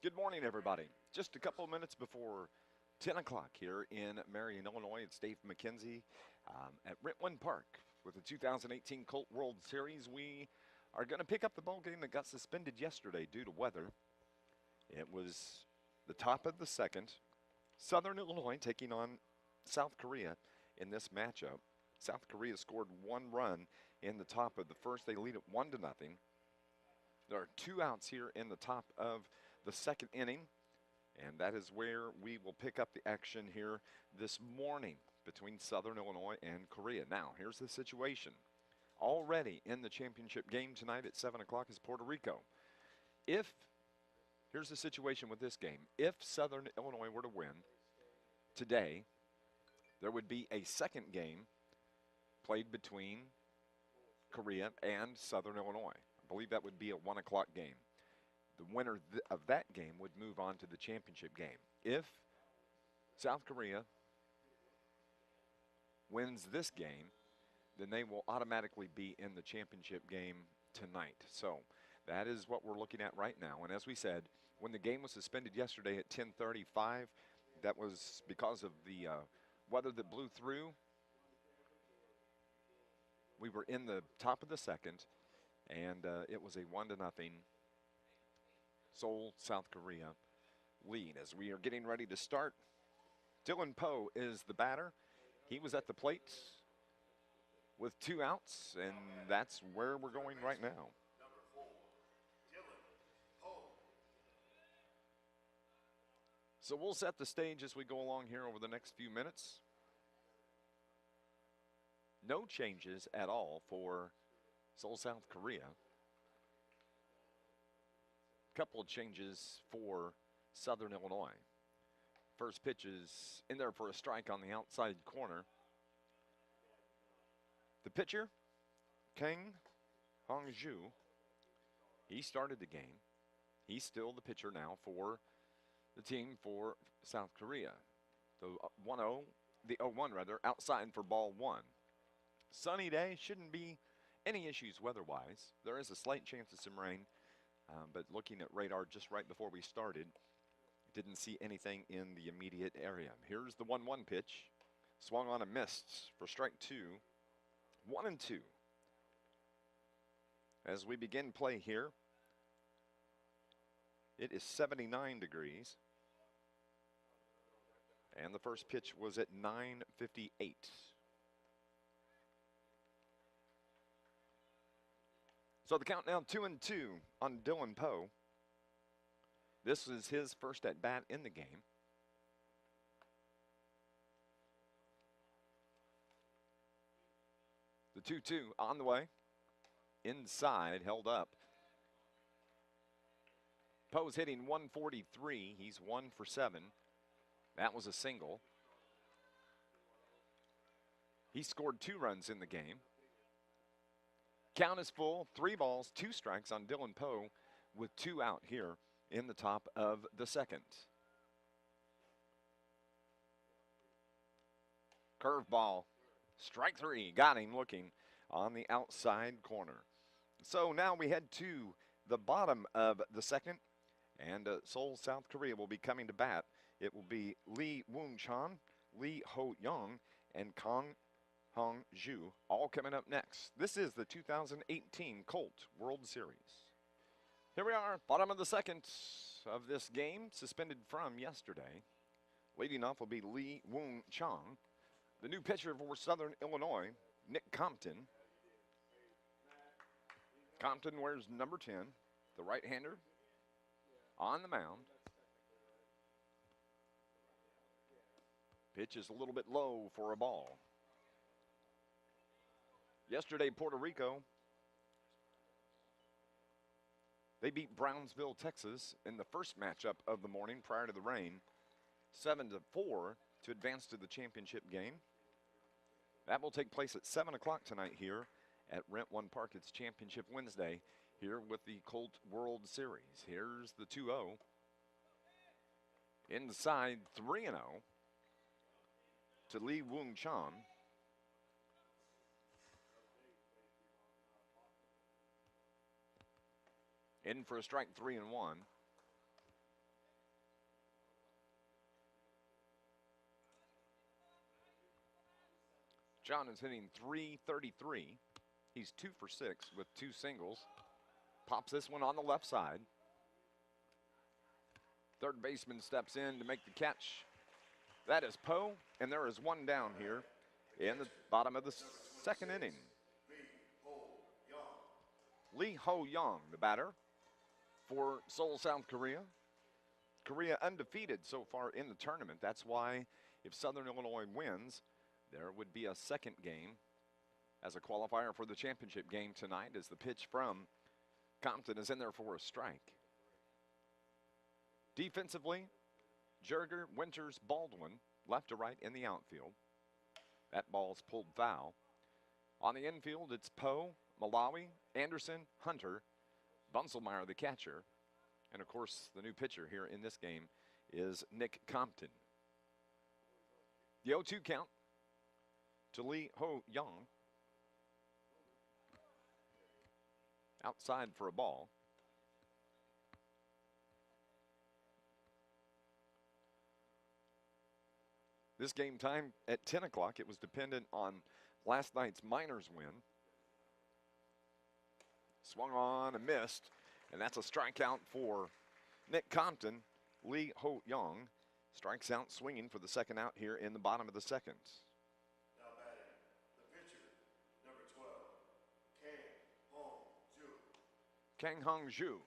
Good morning, everybody. Just a couple of minutes before 10 o'clock here in Marion, Illinois. It's Dave McKenzie at Rentland Park with the 2018 Colt World Series. We are going to pick up the ball game that got suspended yesterday due to weather. It was the top of the second. Southern Illinois taking on South Korea in this matchup. South Korea scored one run in the top of the first. They lead it 1-0. There are two outs here in the top of the second inning, and that is where we will pick up the action here this morning between Southern Illinois and Korea. Now, here's the situation. Already in the championship game tonight at 7 o'clock is Puerto Rico. Here's the situation with this game. If Southern Illinois were to win today, there would be a second game played between Korea and Southern Illinois. I believe that would be a 1 o'clock game. The winner of that game would move on to the championship game. If South Korea wins this game, then they will automatically be in the championship game tonight. So that is what we're looking at right now. And as we said, when the game was suspended yesterday at 10:35, that was because of the weather that blew through. We were in the top of the second, and it was a 1-0 Seoul, South Korea lead. As we are getting ready to start, Dylan Poe is the batter. He was at the plate with two outs, and that's where we're going right now. So we'll set the stage as we go along here over the next few minutes. No changes at all for Seoul, South Korea. Couple of changes for Southern Illinois. First pitch is in there for a strike on the outside corner. The pitcher, Kang Hong-ju, he started the game. He's still the pitcher now for the team for South Korea. The 0-1 rather, outside for ball one. Sunny day, shouldn't be any issues weather-wise. There is a slight chance of some rain. But looking at radar just right before we started, didn't see anything in the immediate area. Here's the 1-1 pitch. Swung on and missed for strike two. 1-2. As we begin play here, it is 79 degrees. And the first pitch was at 9:58. So the countdown 2-2 on Dylan Poe. This is his first at bat in the game. The 2-2 on the way. Inside, held up. Poe's hitting 143. He's 1 for 7. That was a single. He scored 2 runs in the game. Count is full, 3 balls, 2 strikes on Dylan Poe with 2 out here in the top of the second. Curveball, strike 3, got him looking on the outside corner. So now we head to the bottom of the second, and Seoul, South Korea will be coming to bat. It will be Lee Woon-chan, Lee Ho-young, and Kang Hong-ju, all coming up next. This is the 2018 Colt World Series. Here we are, bottom of the second of this game, suspended from yesterday. Leading off will be Lee Woon-chan. The new pitcher for Southern Illinois, Nick Compton. Compton wears number 10, the right-hander, on the mound. Pitch is a little bit low for a ball. Yesterday, Puerto Rico, they beat Brownsville, Texas in the first matchup of the morning prior to the rain, 7-4 to advance to the championship game. That will take place at 7 o'clock tonight here at Rentland Park. It's Championship Wednesday here with the Colt World Series. Here's the 2-0. Inside 3-0 to Lee Woon-chan. In for a strike, 3-1. John is hitting .333. He's 2 for 6 with 2 singles. Pops this one on the left side. Third baseman steps in to make the catch. That is Poe, and there is one down here in the bottom of the second inning. Lee Ho-young, the batter for Seoul, South Korea. Korea undefeated so far in the tournament. That's why if Southern Illinois wins, there would be a second game as a qualifier for the championship game tonight, as the pitch from Compton is in there for a strike. Defensively, Jerger, Winters, Baldwin, left to right in the outfield. That ball's pulled foul. On the infield, it's Poe, Malawi, Anderson, Hunter, Bunselmeyer, the catcher. And, of course, the new pitcher here in this game is Nick Compton. The 0-2 count to Lee Ho-young. Outside for a ball. This game time at 10 o'clock, it was dependent on last night's Miners win. Swung on and missed, and that's a strikeout for Nick Compton. Lee Ho-young strikes out swinging for the second out here in the bottom of the second. Now batting, the pitcher, number 12, Kang Hong-ju,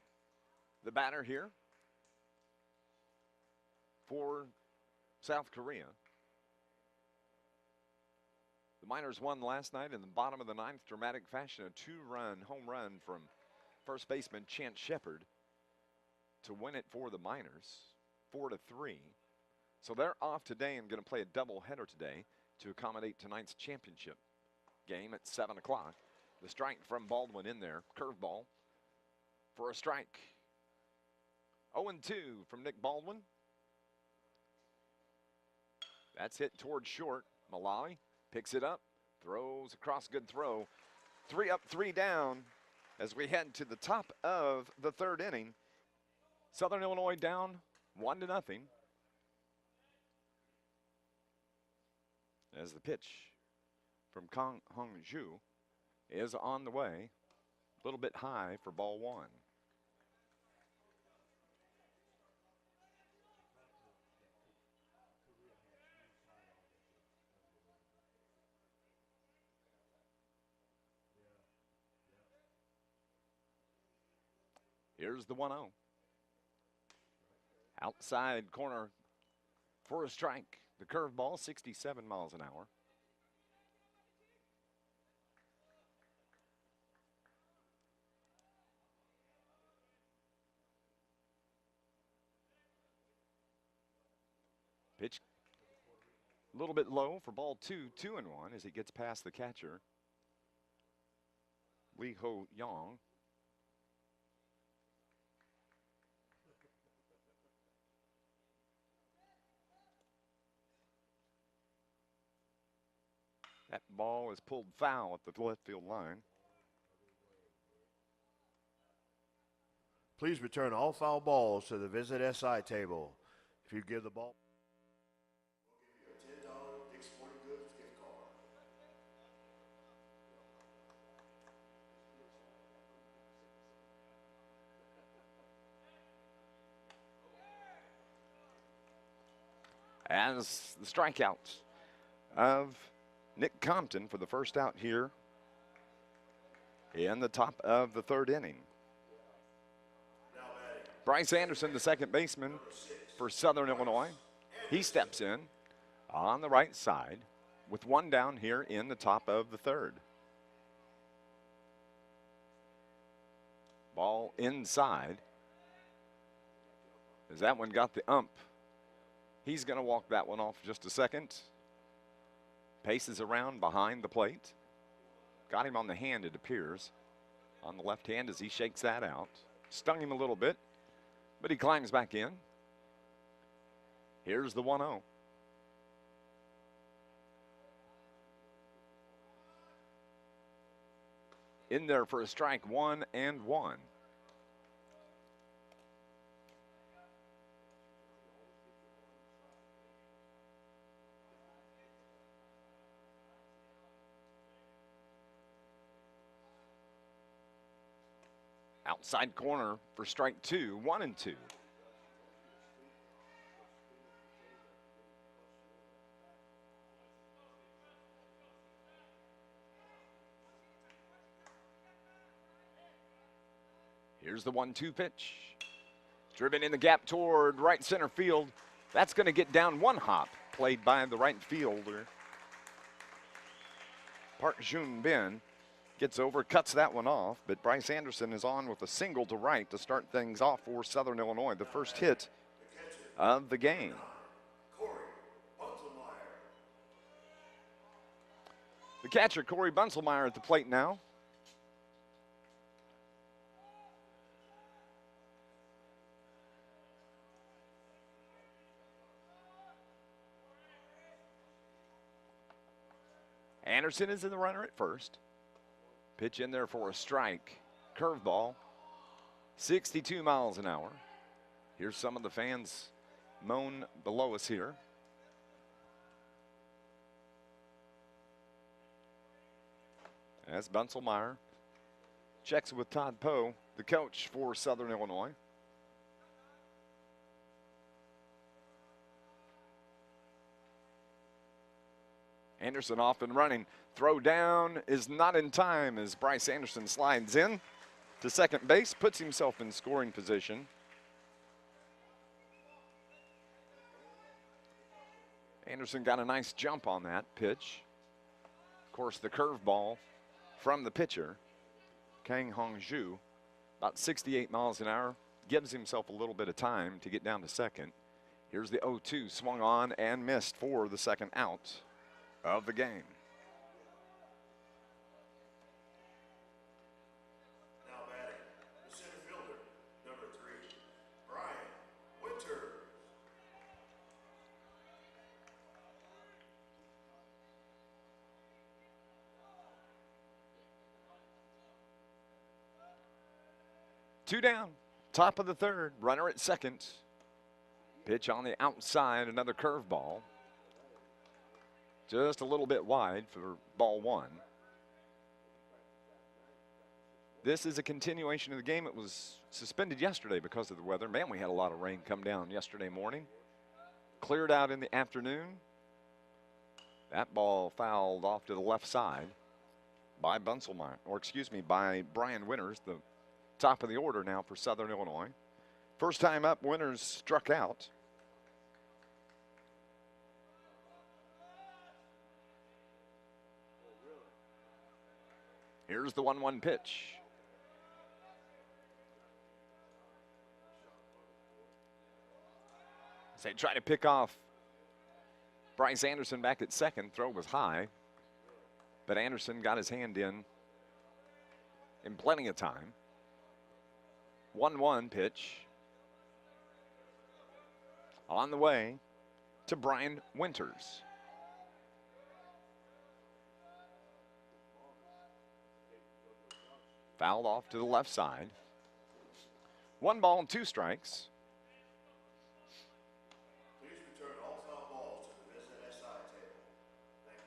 the batter here for South Korea. The Miners won last night in the bottom of the ninth, dramatic fashion, a 2-run home run from first baseman Chance Shepard to win it for the Miners, 4-3. So they're off today and going to play a doubleheader today to accommodate tonight's championship game at 7 o'clock. The strike from Baldwin in there, curveball for a strike. 0-2 from Nick Baldwin. That's hit towards short. Malawi picks it up, throws across, good throw. 3 up, 3 down as we head to the top of the third inning. Southern Illinois down 1-0. As the pitch from Kang Hong-ju is on the way, a little bit high for ball 1. Here's the 1-0. Outside corner for a strike. The curveball, 67 miles an hour. Pitch a little bit low for ball 2, 2-1 as he gets past the catcher, Lee Ho-young. That ball is pulled foul at the left field line. Please return all foul balls to the Visit SI table. If you give the ball, we'll give you a $10 Dick's Sporting Goods gift card. As the strikeout of Nick Compton for the first out here in the top of the third inning. Bryce Anderson, the second baseman for Southern Illinois. He steps in on the right side with 1 down here in the top of the third. Ball inside. As that one got the ump. He's going to walk that one off just a second. Paces around behind the plate. Got him on the hand, it appears. On the left hand as he shakes that out. Stung him a little bit, but he climbs back in. Here's the 1-0. In there for a strike, 1-1. outside corner for strike 2, 1-2. Here's the 1-2 pitch. Driven in the gap toward right center field. That's going to get down one hop, played by the right fielder. Park Jun-bin gets over, cuts that one off, but Bryce Anderson is on with a single to right to start things off for Southern Illinois, the first hit of the game. The catcher, Corey Bunselmeyer, at the plate now. Anderson is in the runner at first. Pitch in there for a strike. Curveball, 62 miles an hour. Here's some of the fans moan below us here. As Bunselmeyer checks with Todd Poe, the coach for Southern Illinois. Anderson off and running. Throw down is not in time as Bryce Anderson slides in to second base, puts himself in scoring position. Anderson got a nice jump on that pitch. Of course, the curveball from the pitcher, Kang Hong-ju, about 68 miles an hour, gives himself a little bit of time to get down to second. Here's the 0-2, swung on and missed for the second out of the game. Now batting, the center fielder, number 3, Marion Winter. Two down, top of the third, runner at second. Pitch on the outside, another curveball. Just a little bit wide for ball 1. This is a continuation of the game. It was suspended yesterday because of the weather. Man, we had a lot of rain come down yesterday morning. Cleared out in the afternoon. That ball fouled off to the left side by Bunselmeyer, or excuse me, by Brian Winters, the top of the order now for Southern Illinois. First time up, Winters struck out. Here's the 1-1 pitch. As they try to pick off Bryce Anderson back at second. Throw was high, but Anderson got his hand in plenty of time. 1-1 pitch. On the way to Brian Winters. Fouled off to the left side. 1 ball and 2 strikes. Please return all foul balls to the visit SI table. Thank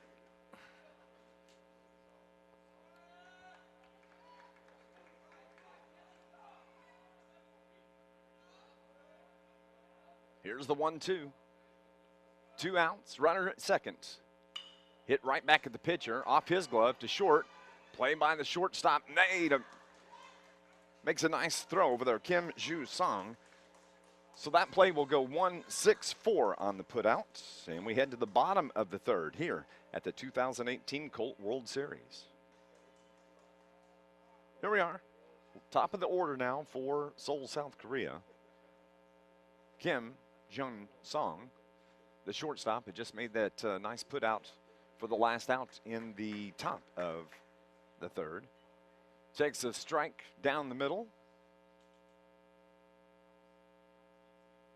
you. Here's the 1-2. 2 outs, runner at second. Hit right back at the pitcher, off his glove to short. Play by the shortstop, Nade. Makes a nice throw over there, Kim Ju-sung. So that play will go 1-6-4 on the putout. And we head to the bottom of the third here at the 2018 Colt World Series. Here we are, top of the order now for Seoul, South Korea. Kim Jung-sung, the shortstop, had just made that nice putout for the last out in the top of the third. Takes a strike down the middle.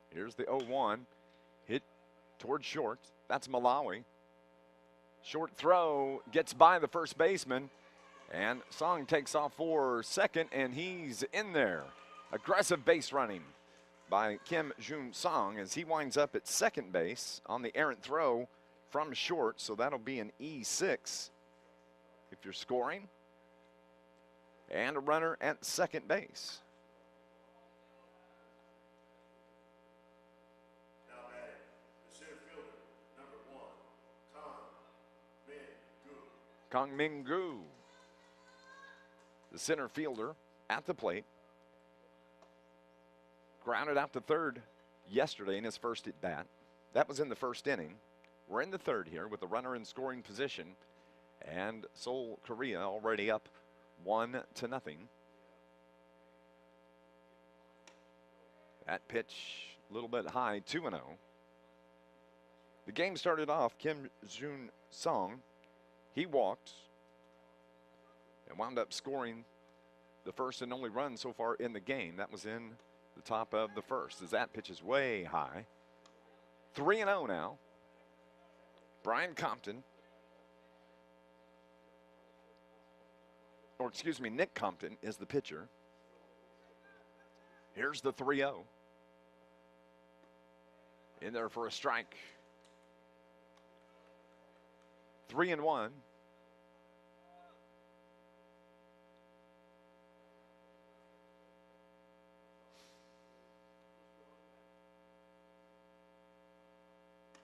Here's the 0-1. Hit towards short. That's Malawi. Short throw gets by the first baseman. And Song takes off for second, and he's in there. Aggressive base running by Kim Jun-sung as he winds up at second base on the errant throw from short. So that'll be an E6 if you're scoring. And a runner at second base. Kong Min-gu, the center fielder at the plate. Grounded out to third yesterday in his first at bat. That was in the first inning. We're in the third here with a runner in scoring position. And Seoul, Korea already up 1-0. That pitch a little bit high, 2-0. The game started off, Kim Jun-song, he walked and wound up scoring the first and only run so far in the game. That was in the top of the first, as that pitch is way high. 3-0 now. Brian Compton, or excuse me, Nick Compton is the pitcher. Here's the 3-0. In there for a strike. 3-1.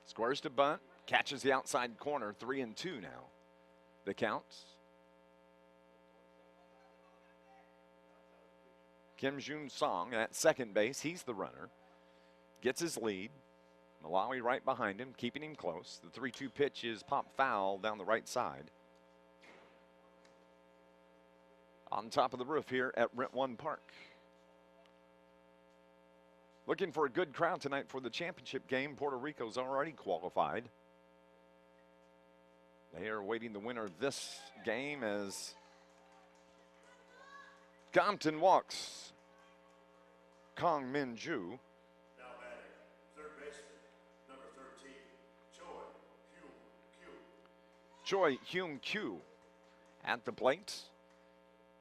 Squares to bunt, catches the outside corner, 3-2 now. The count. Kim Jun-song at second base, he's the runner. Gets his lead. Malawi right behind him, keeping him close. The 3-2 pitch is pop foul down the right side. On top of the roof here at Rent One Park. Looking for a good crowd tonight for the championship game. Puerto Rico's already qualified. They are awaiting the winner of this game as Compton walks Kong Min-gu. Now batting, third baseman, number 13, Choi Hyun-kyu at the plate.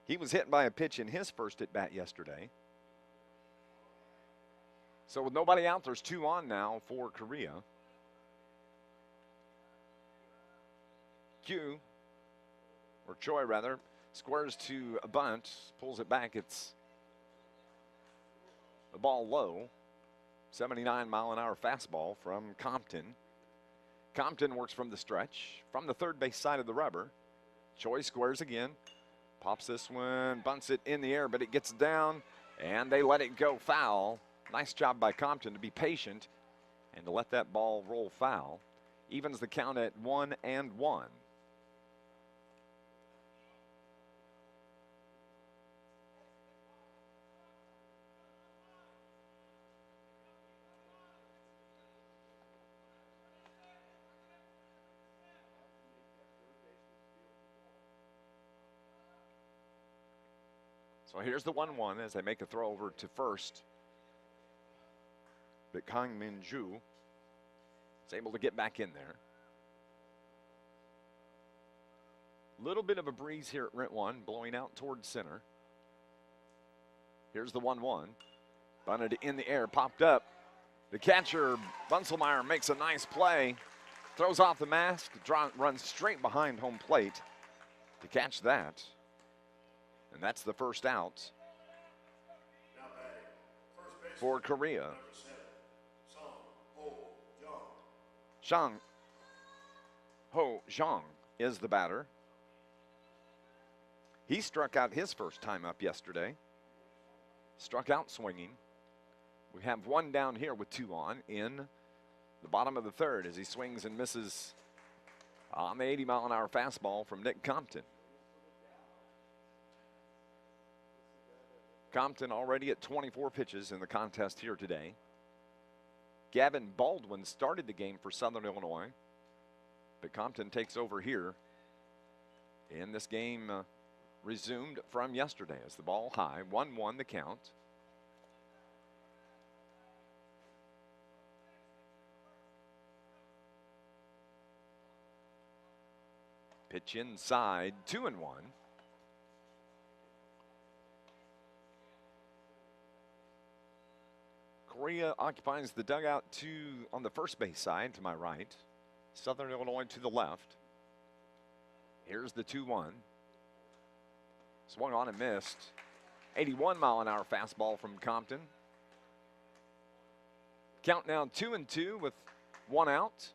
He was hit by a pitch in his first at bat yesterday. So with nobody out, there's 2 on now for Korea. Choi rather, squares to a bunt, pulls it back. It's the ball low. 79-mile-an-hour fastball from Compton. Compton works from the stretch, from the third base side of the rubber. Choi squares again, pops this one, bunts it in the air, but it gets down, and they let it go foul. Nice job by Compton to be patient and to let that ball roll foul. Evens the count at 1-1. So here's the 1-1 as they make a throw over to first. But Kong Min-gu is able to get back in there. Little bit of a breeze here at Rent One, blowing out towards center. Here's the 1-1. Bunted in the air, popped up. The catcher, Bunselmeyer, makes a nice play. Throws off the mask, runs straight behind home plate to catch that. And that's the first out for Korea. Shang Ho Zhang is the batter. He struck out his first time up yesterday. Struck out swinging. We have 1 down here with 2 on in the bottom of the third as he swings and misses on the 80-mile-an-hour fastball from Nick Compton. Compton already at 24 pitches in the contest here today. Gavin Baldwin started the game for Southern Illinois, but Compton takes over here. And this game resumed from yesterday as the ball high, 1-1 the count. Pitch inside, 2-1. Korea occupies the dugout on the first base side to my right. Southern Illinois to the left. Here's the 2-1. Swung on and missed. 81-mile-an-hour fastball from Compton. Count now 2-2 with 1 out.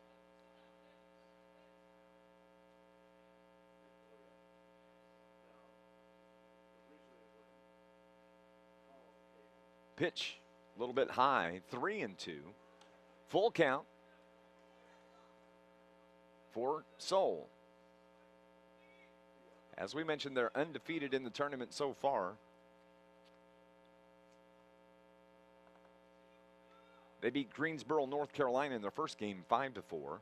Pitch a little bit high, 3-2. Full count for Seoul. As we mentioned, they're undefeated in the tournament so far. They beat Greensboro, North Carolina in their first game 5-4.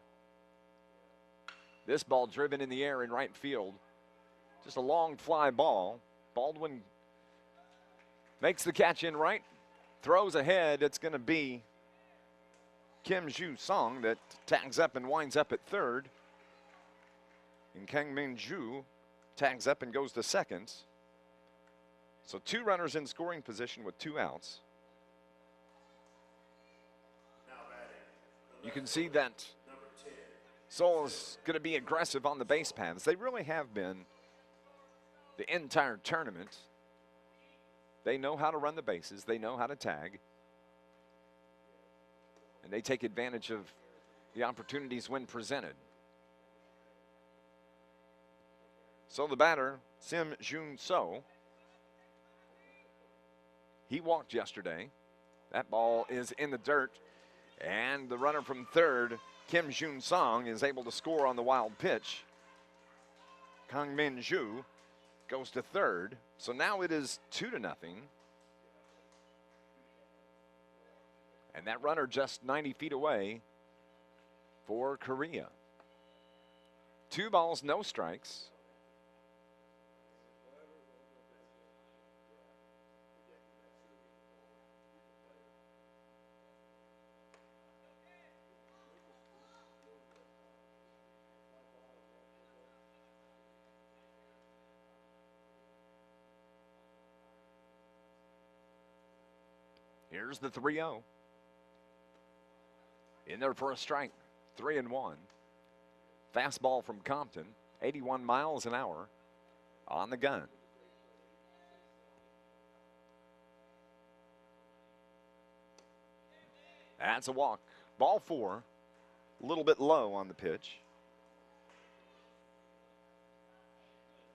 This ball driven in the air in right field. Just a long fly ball. Baldwin makes the catch in right, throws ahead. It's going to be Kim Ju-sung that tags up and winds up at third. And Kang Min-ju tags up and goes to second. So 2 runners in scoring position with 2 outs. You can see that Seoul is going to be aggressive on the base paths. They really have been the entire tournament. They know how to run the bases. They know how to tag. And they take advantage of the opportunities when presented. So the batter, Sim Jun-so, he walked yesterday. That ball is in the dirt. And the runner from third, Kim Jun-sung, is able to score on the wild pitch. Kang Min-ju goes to third. So now it is 2-0. And that runner just 90 feet away for Korea. 2 balls, no strikes. Here's the 3-0. In there for a strike, 3-1. Fastball from Compton, 81 miles an hour on the gun. That's a walk. Ball 4, a little bit low on the pitch.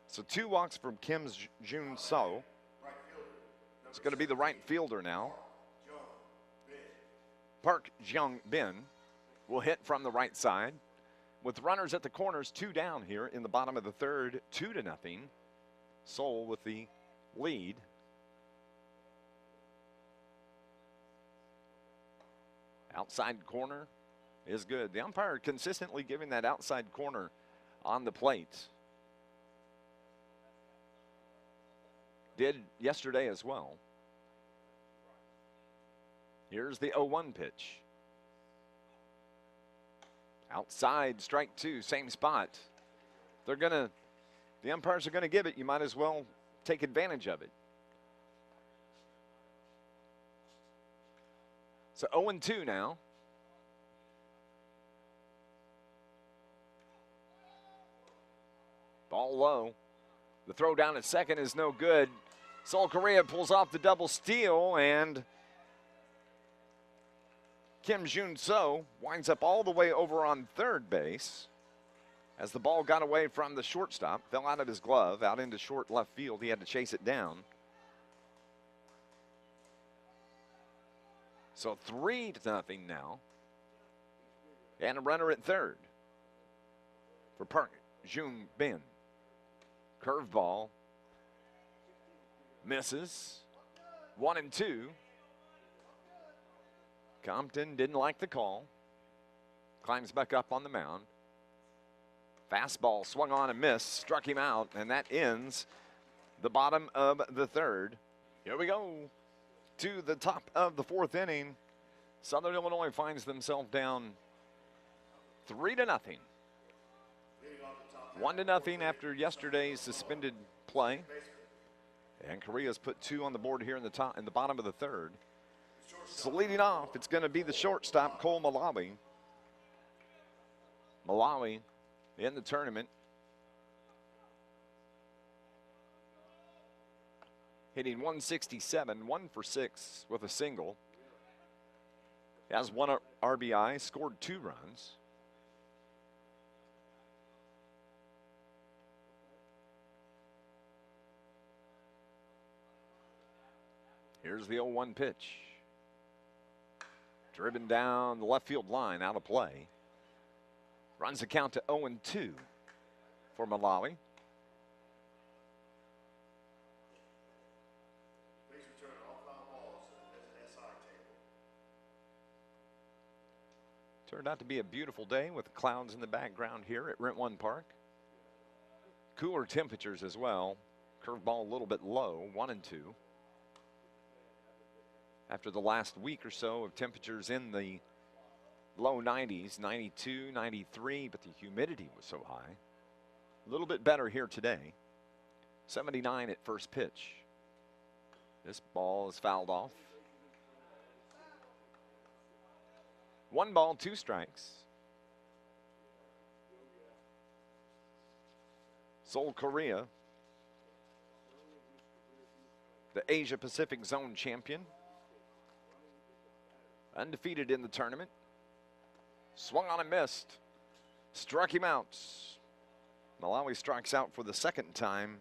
So 2 walks from Kim Jun-so. It's going to be the right fielder now. Park Jung-bin will hit from the right side. With runners at the corners, 2 down here in the bottom of the third, 2-0. Seoul with the lead. Outside corner is good. The umpire consistently giving that outside corner on the plate. Did yesterday as well. Here's the 0-1 pitch. Outside, strike 2, same spot. The umpires are gonna give it. You might as well take advantage of it. So 0-2 now. Ball low. The throw down at second is no good. Seoul Korea pulls off the double steal, and Kim Jun-so winds up all the way over on third base as the ball got away from the shortstop, fell out of his glove, out into short left field. He had to chase it down. So 3-0 now. And a runner at third for Park Jung-bin. Curveball. Misses. 1-2. Compton didn't like the call. Climbs back up on the mound. Fastball swung on and missed, struck him out, and that ends the bottom of the third. Here we go to the top of the 4th inning. Southern Illinois finds themselves down 3-0. 1-0 after yesterday's suspended play. And Korea's put 2 on the board here in the bottom of the third. So leading off, it's going to be the shortstop, Cole Malawi. Malawi in the tournament. Hitting 167, 1 for 6 with a single. He has 1 RBI, scored 2 runs. Here's the 0-1 pitch. Driven down the left field line, out of play. Runs the count to 0-2 for Malawi. Please return all foul balls to the Visit SI table. Turned out to be a beautiful day with clouds in the background here at Rent One Park. Cooler temperatures as well. Curveball a little bit low, 1-2. After the last week or so of temperatures in the low 90s, 92, 93, but the humidity was so high. A little bit better here today. 79 at first pitch. This ball is fouled off. 1 ball, 2 strikes. Seoul, Korea, the Asia Pacific Zone champion. Undefeated in the tournament. Swung on and missed. Struck him out. Malawi strikes out for the second time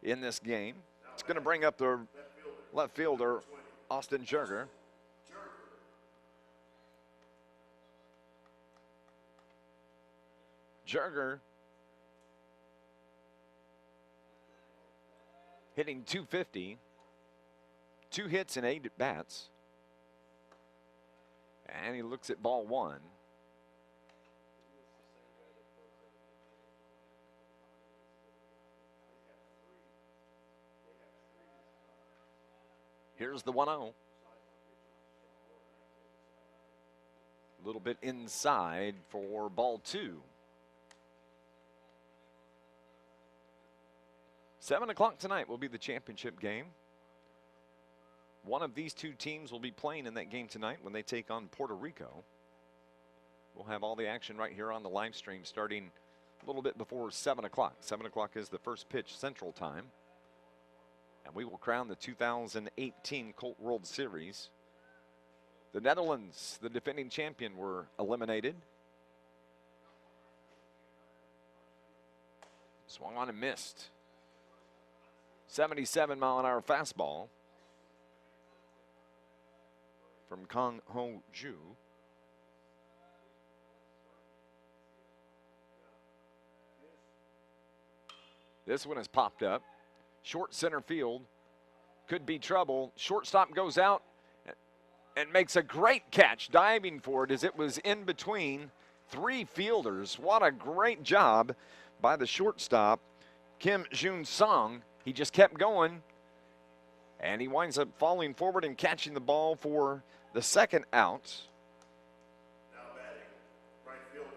in this game. It's going to bring up the left fielder, Austin Jurger. Jurger hitting .250, 2 hits and 8 at bats. And he looks at ball 1. Here's the 1-0. A little bit inside for ball 2. 7 o'clock tonight will be the championship game. One of these 2 teams will be playing in that game tonight when they take on Puerto Rico. We'll have all the action right here on the live stream starting a little bit before 7 o'clock. 7 o'clock is the first pitch Central Time. And we will crown the 2018 Colt World Series. The Netherlands, the defending champion, were eliminated. Swung on and missed. 77-mile-an-hour fastball from Kang Ho-Ju. This one has popped up. Short center field. Could be trouble. Shortstop goes out and makes a great catch, diving for it as it was in between 3 fielders. What a great job by the shortstop, Kim Jun-sung. He just kept going, and he winds up falling forward and catching the ball for the second out. Now batting, right fielder,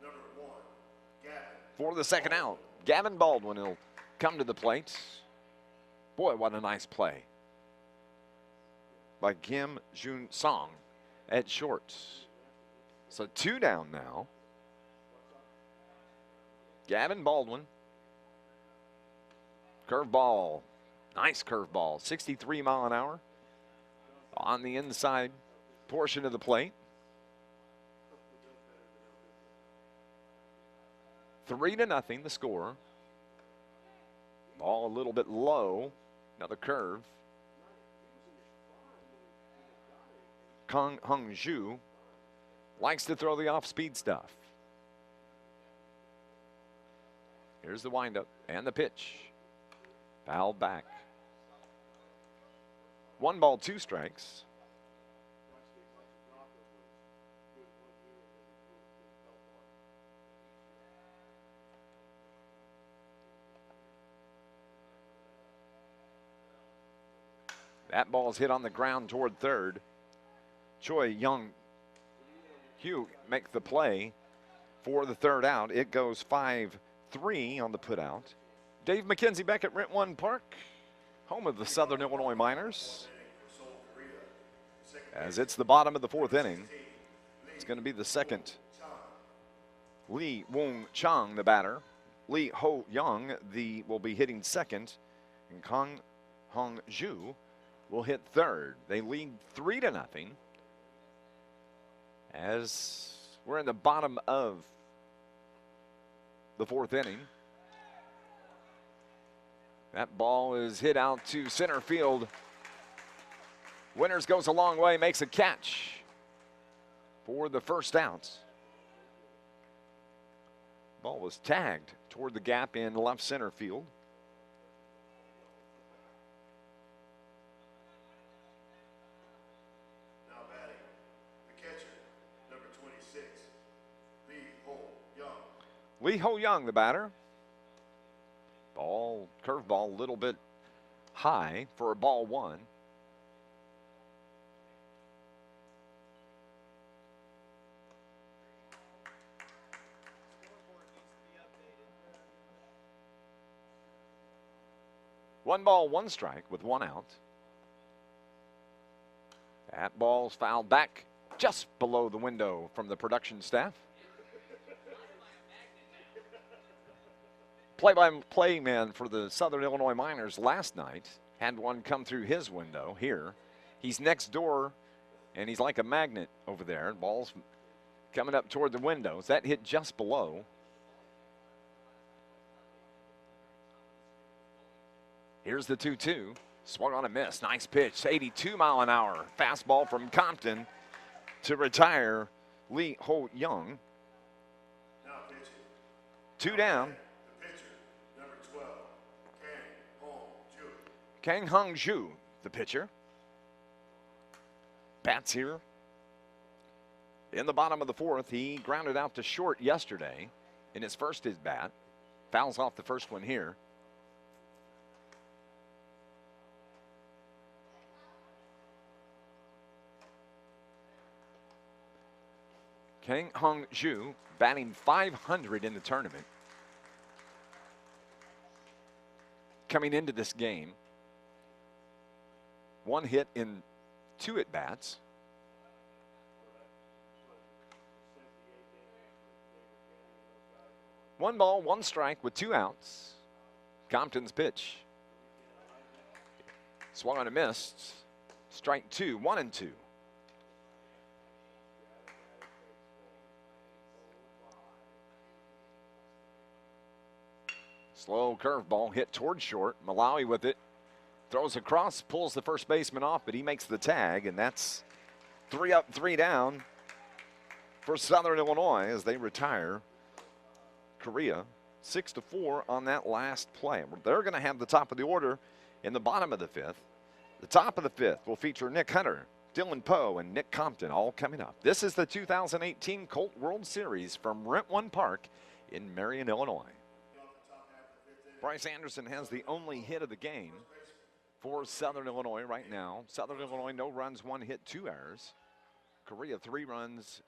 number 1, Gavin. For the second out, Gavin Baldwin will come to the plate. Boy, what a nice play by Kim Jun-sung at short. So 2 down now. Gavin Baldwin. Curveball, nice curveball, 63 mile an hour on the inside portion of the plate. 3-0 the score. Ball a little bit low, another curve. Kang Hong-ju likes to throw the off-speed stuff. Here's the windup and the pitch. Foul back. 1 ball, 2 strikes. That ball's hit on the ground toward third. Choi Young-hyu makes the play for the third out. It goes 5-3 on the putout. Dave McKenzie back at Rent One Park, home of the Southern Illinois Miners. As it's the bottom of the 4th inning, it's going to be the second. Lee Wong-chang, the batter. Lee Ho-young will be hitting second, and Kang Hong-ju will hit third. They lead 3-0 as we're in the bottom of the 4th inning. That ball is hit out to center field. Winters goes a long way, makes a catch for the first out. Ball was tagged toward the gap in left center field. Now batting, the catcher, number 26, Lee Ho-young. Lee Ho-young, the batter. Ball, curveball, a little bit high for a ball one. One ball, one strike with one out. That ball's fouled back just below the window from the production staff. Play-by-play man for the Southern Illinois Miners last night had one come through his window here. He's next door, and he's like a magnet over there. Ball's coming up toward the windows. That hit just below. Here's the 2-2. Swung on a miss. Nice pitch. 82 mile an hour. Fastball from Compton to retire Lee Ho-young. Now pitching. Two down. The pitcher, number 12, Kang Hong-ju. Kang Hong-ju, the pitcher. Bats here. In the bottom of the fourth, he grounded out to short yesterday in his first at bat. Fouls off the first one here. Kang Hong-ju batting .500 in the tournament. Coming into this game, one hit in 2 at-bats. One ball, one strike with 2 outs. Compton's pitch. Swung on a miss. Strike 2, 1-2. Slow curveball hit toward short. Malawi with it. Throws across, pulls the first baseman off, but he makes the tag, and that's 3 up, 3 down for Southern Illinois as they retire Korea 6-4 on that last play. They're going to have the top of the order in the bottom of the 5th. The top of the 5th will feature Nick Hunter, Dylan Poe, and Nick Compton all coming up. This is the 2018 Colt World Series from Rent-One Park in Marion, Illinois. Bryce Anderson has the only hit of the game for Southern Illinois right now. Southern Illinois, no runs, 1 hit, 2 errors. Korea, 3 runs,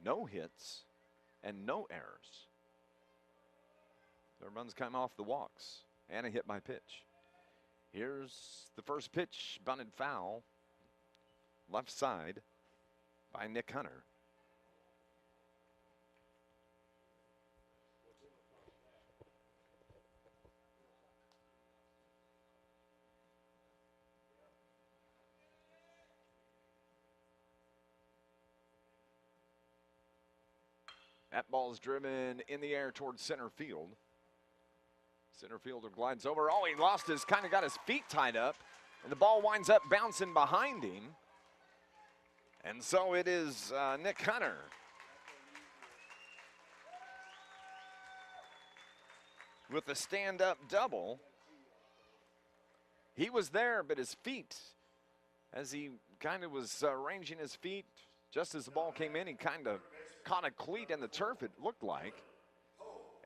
no hits, and no errors. The runs come off the walks and a hit by pitch. Here's the first pitch, bunted foul, left side by Nick Hunter. That ball is driven in the air towards center field. Center fielder glides over. Oh, he lost his, kind of got his feet tied up. And the ball winds up bouncing behind him. And so it is Nick Hunter. With the stand-up double. He was there, but his feet, as he kind of was arranging his feet, just as the ball came in, he kind of caught a cleat in the turf, it looked like.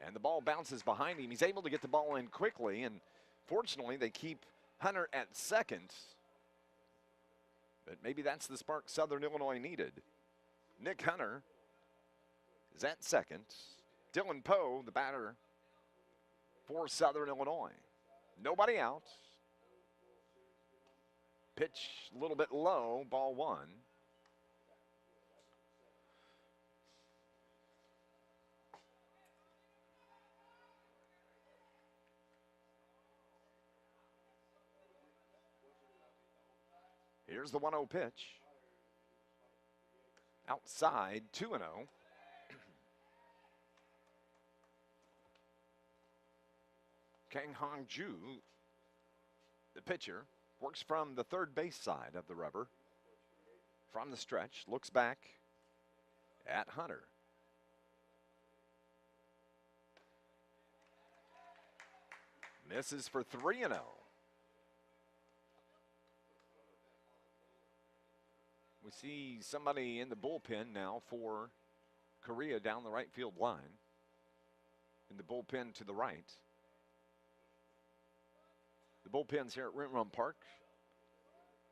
And the ball bounces behind him. He's able to get the ball in quickly, and fortunately they keep Hunter at second. But maybe that's the spark Southern Illinois needed. Nick Hunter is at second. Dylan Poe, the batter for Southern Illinois. Nobody out. Pitch a little bit low, ball 1. Here's the 1-0 pitch. Outside, 2-0. Kang Hong-ju, the pitcher. Works from the third base side of the rubber. From the stretch, looks back at Hunter. Misses for 3-0. We see somebody in the bullpen now for Korea down the right field line. In the bullpen to the right. The bullpens here at Rent Park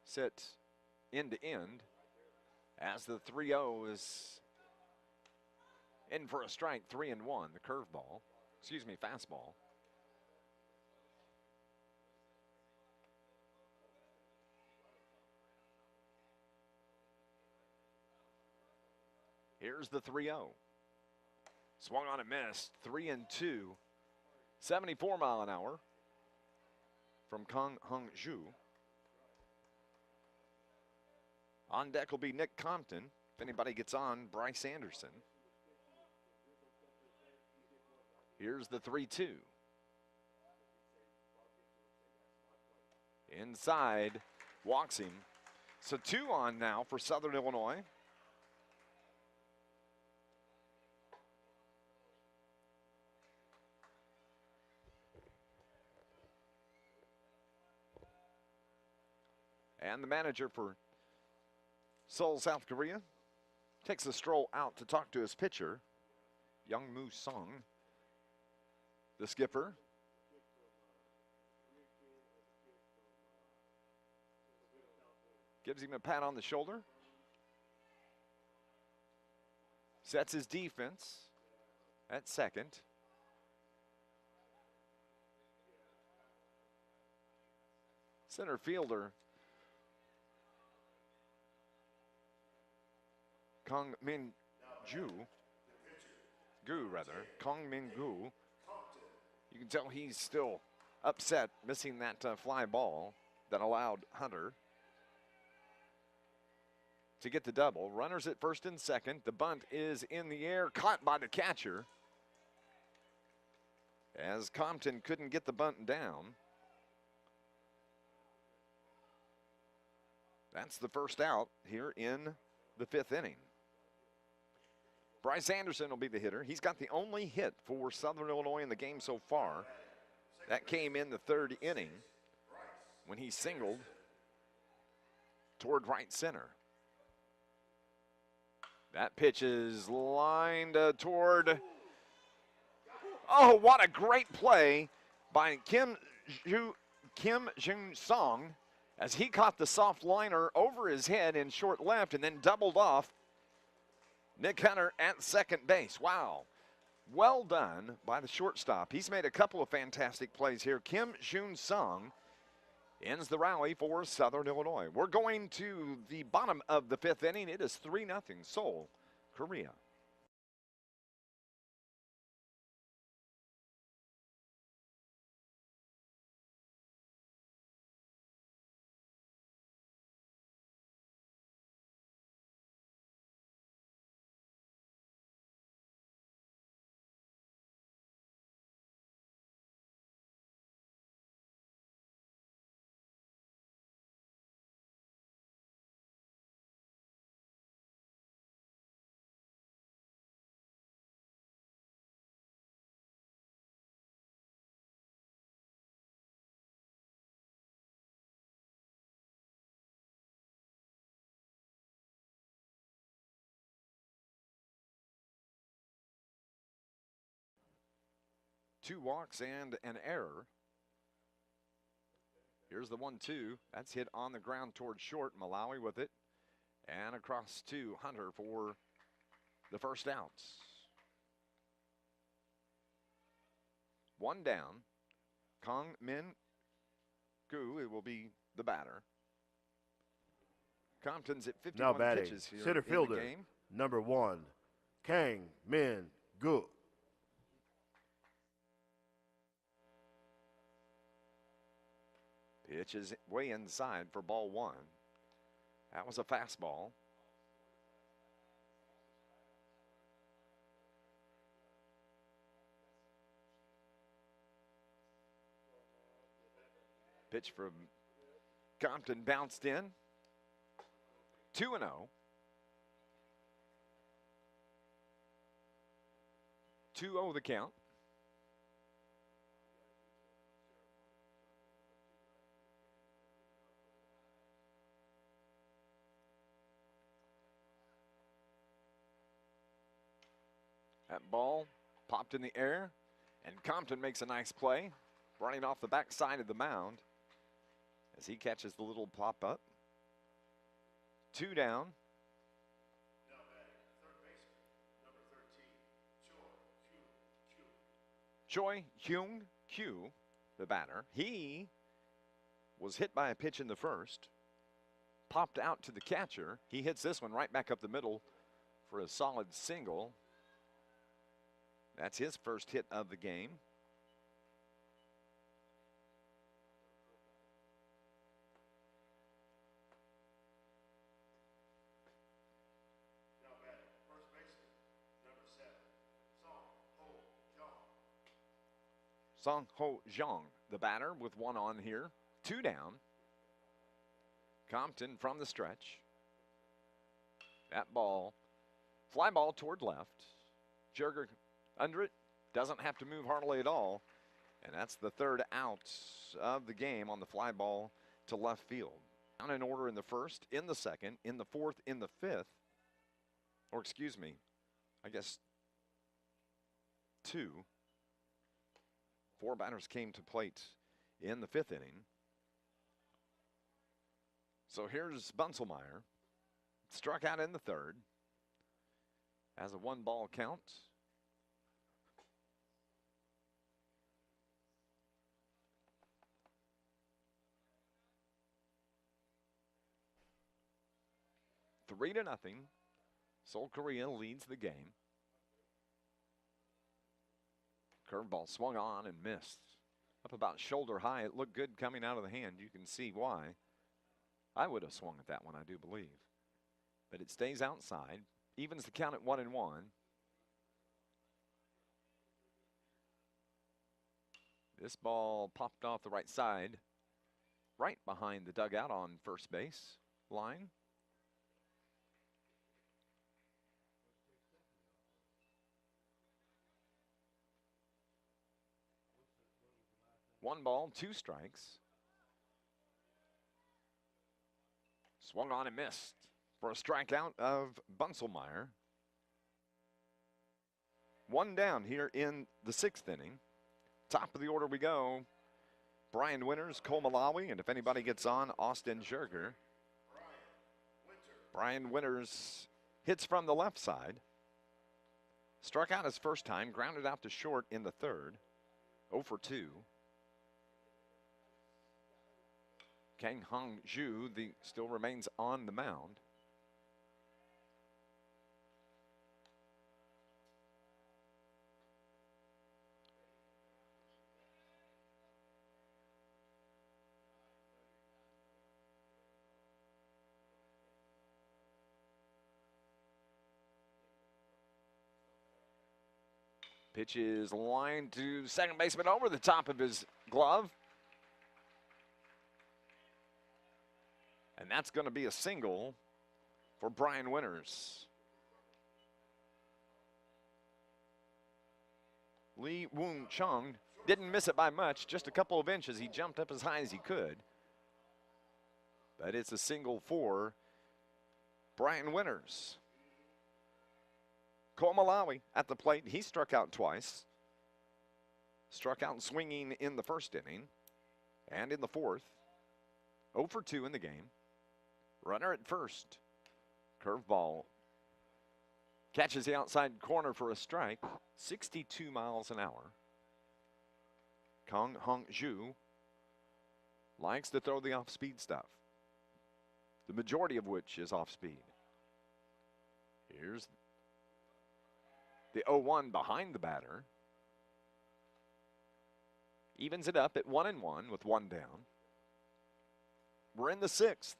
sit end to end as the 3-0 is in for a strike, 3-1, the curveball, fastball. Here's the 3-0. Swung on and missed, 3-2, 74 mile an hour from Kang Hung-ju. On deck will be Nick Compton. If anybody gets on, Bryce Anderson. Here's the 3-2. Inside, walks him. So 2 on now for Southern Illinois. And the manager for Seoul, South Korea, takes a stroll out to talk to his pitcher, Youngmoo Song. The skipper. Gives him a pat on the shoulder. Sets his defense at second. Center fielder Kang Min-gu, Kang Min-gu. You can tell he's still upset missing that fly ball that allowed Hunter to get the double. Runners at first and second. The bunt is in the air, caught by the catcher. As Compton couldn't get the bunt down. That's the first out here in the 5th inning. Bryce Anderson will be the hitter. He's got the only hit for Southern Illinois in the game so far. That came in the 3rd inning when he singled toward right center. That pitch is lined toward, oh, what a great play by Kim Jung-song as he caught the soft liner over his head in short left and then doubled off Nick Hunter at second base. Wow. Well done by the shortstop. He's made a couple of fantastic plays here. Kim Jung-song ends the rally for Southern Illinois. We're going to the bottom of the 5th inning. It is 3-0 Seoul, Korea. Two walks and an error. Here's the 1-2. That's hit on the ground toward short. Malawi with it. And across to Hunter for the first out. 1 down. Kang Min-gu, it will be the batter. Compton's at 51 now batting, pitches here center in fielder, the game. number 1, Kang Min-gu. Pitch is way inside for ball 1. That was a fastball. Pitch from Compton bounced in. 2-0. The count. That ball popped in the air, and Compton makes a nice play, running off the backside of the mound as he catches the little pop up. 2 down. Now batting, third baseman, number 13, Choi Hyung Kyu, the batter. He was hit by a pitch in the first, popped out to the catcher. He hits this one right back up the middle for a solid single. That's his first hit of the game. Now batting, first baseman, number 7, Song Ho Jong, the batter, with 1 on here. 2 down. Compton from the stretch. That ball, fly ball toward left. Jurger under it, doesn't have to move hardly at all. And that's the 3rd out of the game on the fly ball to left field. Down in order in the first, in the second, in the fourth, in the fifth. Or excuse me, I guess 2. 4 batters came to plate in the 5th inning. So here's Bunselmeyer. Struck out in the 3rd. Has a 1-ball count. Three to nothing. Seoul, Korea leads the game. Curveball swung on and missed. Up about shoulder high. It looked good coming out of the hand. You can see why. I would have swung at that one, I do believe. But it stays outside. Evens the count at 1-1. This ball popped off the right side, right behind the dugout on first base line. One ball, 2 strikes. Swung on and missed for a strikeout of Bunselmeyer. 1 down here in the 6th inning. Top of the order we go. Brian Winters, Cole Malawi, and if anybody gets on, Austin Jurger. Brian Winters hits from the left side. Struck out his first time, grounded out to short in the 3rd. 0 for 2. Kang Hong Ju still remains on the mound. Pitch is lined to second baseman over the top of his glove. And that's going to be a single for Brian Winters. Lee Woon Chung didn't miss it by much, just a couple of inches. He jumped up as high as he could. But it's a single for Brian Winters. Cole Malawi at the plate. He struck out twice. Struck out swinging in the 1st inning and in the 4th. 0 for 2 in the game. Runner at first. Curveball. Catches the outside corner for a strike. 62 miles an hour. Kang Hong Ju likes to throw the off-speed stuff, the majority of which is off-speed. Here's the 0-1 behind the batter. Evens it up at 1-1 with 1 down. We're in the 6th.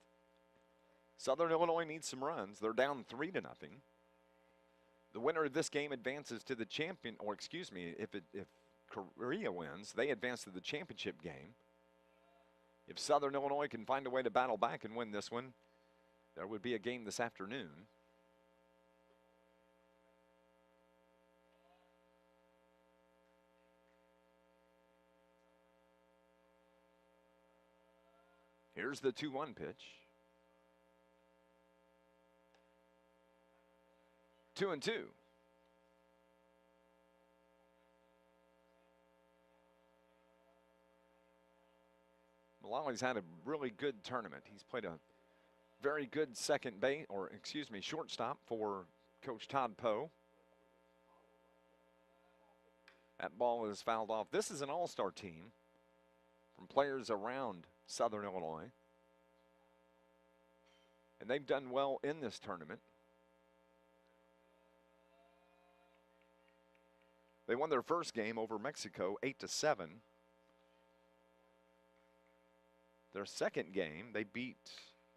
Southern Illinois needs some runs. They're down 3-0. The winner of this game advances to the champion, or excuse me, if Korea wins, they advance to the championship game. If Southern Illinois can find a way to battle back and win this one, there would be a game this afternoon. Here's the 2-1 pitch. 2-2. Malawi's had a really good tournament. He's played a very good second base, or excuse me, shortstop for Coach Todd Poe. That ball is fouled off. This is an all-star team from players around Southern Illinois. And they've done well in this tournament. They won their first game over Mexico 8-7. Their second game, they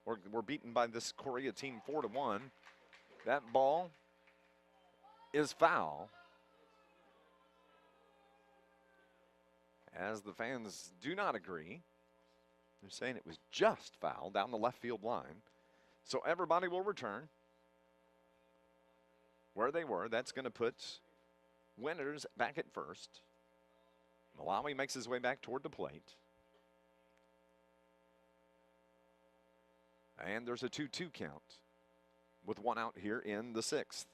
were beaten by this Korea team 4-1. That ball is foul, as the fans do not agree. They're saying it was just foul down the left field line. So everybody will return where they were. That's going to put Winters back at first. Malawi makes his way back toward the plate. And there's a 2-2 count with one out here in the sixth.